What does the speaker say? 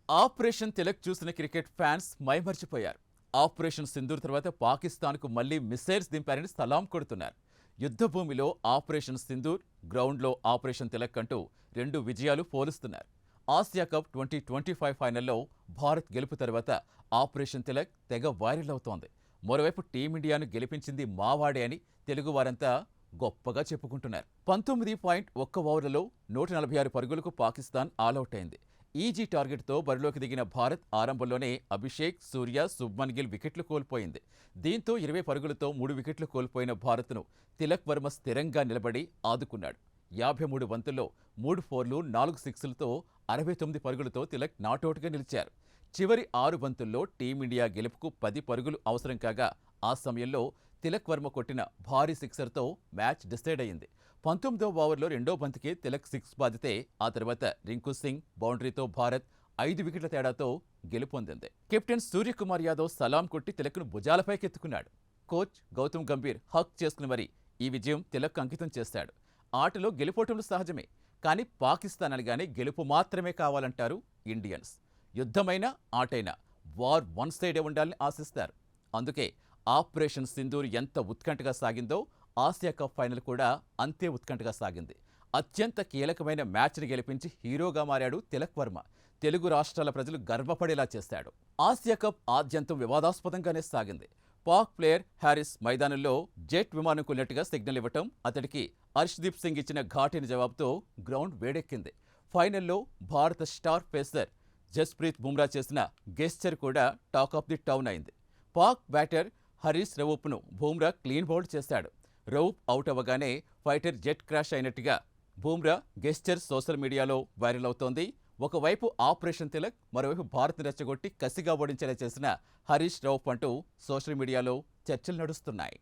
Operation Tilak చూసిన cricket fans మైమర్చిపోయారు. Operation Sindoor తర్వాత పాకిస్తాన్కు మళ్లీ మిసైల్స్ దింపారని సలాం కొడుతున్నారు. యుద్ధభూమిలో ఆపరేషన్ సింధూర్, గ్రౌండ్లో ఆపరేషన్ తిలక్ అంటూ రెండు విజయాలు పోలుస్తున్నారు. ఆసియా కప్ 2025 ఫైనల్లో భారత్ గెలుపు తర్వాత ఆపరేషన్ తిలక్ తెగ వైరల్ అవుతోంది. మరోవైపు టీమిండియాను గెలిపించింది మావాడే అని తెలుగువారంతా గొప్పగా చెప్పుకుంటున్నారు. 19.1 ఓవర్లలో 146 పరుగులకు పాకిస్తాన్ ఆలౌట్ అయింది. ఈజీ టార్గెట్తో బరిలోకి దిగిన భారత్ ఆరంభంలోనే అభిషేక్, సూర్య, శుభ్మన్ గిల్ వికెట్లు కోల్పోయింది. దీంతో 20 పరుగులతో 3 వికెట్లు కోల్పోయిన భారత్ను తిలక్ వర్మ స్థిరంగా నిలబడి ఆదుకున్నాడు. 53 బంతుల్లో 3 ఫోర్లు, 4 సిక్స్లతో 69 పరుగులతో తిలక్ నాటౌట్గా నిలిచారు. చివరి 6 బంతుల్లో టీమిండియా గెలుపుకు 10 పరుగులు అవసరం కాగా ఆ సమయంలో తిలక్ వర్మ కొట్టిన భారీ సిక్సర్తో మ్యాచ్ డిసైడ్ అయింది. 19వ ఓవర్లో రెండో బంతికే తిలక్ సిక్స్ బాదితే ఆ తర్వాత రింకు సింగ్ బౌండరీతో భారత్ 5 వికెట్ల తేడాతో గెలుపొందింది. కెప్టెన్ సూర్యకుమార్ యాదవ్ సలాం కొట్టి తిలక్ను భుజాలపైకెత్తుకున్నాడు. కోచ్ గౌతమ్ గంభీర్ హక్ చేసుకుని మరి ఈ విజయం తిలక్ అంకితం చేశాడు. ఆటలో గెలుపోటములు సహజమే, కానీ పాకిస్తాన్ అనగానే గెలుపు మాత్రమే కావాలంటారు ఇండియన్స్. యుద్ధమైనా ఆటైనా వార్ వన్ సైడే ఉండాలని ఆశిస్తారు. అందుకే ఆపరేషన్ సింధూర్ ఎంత ఉత్కంఠగా సాగిందో ఆసియా కప్ ఫైనల్ కూడా అంతే ఉత్కంఠగా సాగింది. అత్యంత కీలకమైన మ్యాచ్ని గెలిపించి హీరోగా మారాడు తిలక్ వర్మ. తెలుగు రాష్ట్రాల ప్రజలు గర్వపడేలా చేశాడు. ఆసియా కప్ ఆద్యంతం వివాదాస్పదంగానే సాగింది. పాక్ ప్లేయర్ హ్యారిస్ మైదానంలో జెట్ విమానం కొన్నట్టుగా సిగ్నల్ ఇవ్వటం, అతడికి హర్ష్దీప్ సింగ్ ఇచ్చిన ఘాటైన జవాబుతో గ్రౌండ్ వేడెక్కింది. ఫైనల్లో భారత స్టార్ పేసర్ జస్ప్రీత్ బుమ్రా చేసిన గెస్చర్ కూడా టాక్ ఆఫ్ ది టౌన్ అయింది. పాక్ బ్యాటర్ హరీష్ రవూఫ్ను బుమ్రా క్లీన్ బౌల్డ్ చేశాడు. రవూఫ్ అవుట్ అవ్వగానే ఫైటర్ జెట్ క్రాష్ అయినట్టుగా బుమ్రా గెస్చర్ సోషల్ మీడియాలో వైరల్ అవుతోంది. ఒకవైపు ఆపరేషన్ తిలక్, మరోవైపు భారత్ని రెచ్చగొట్టి కసిగా ఓడించేలా చేసిన హరీష్ రవూఫ్ అంటూ సోషల్ మీడియాలో చర్చలు నడుస్తున్నాయి.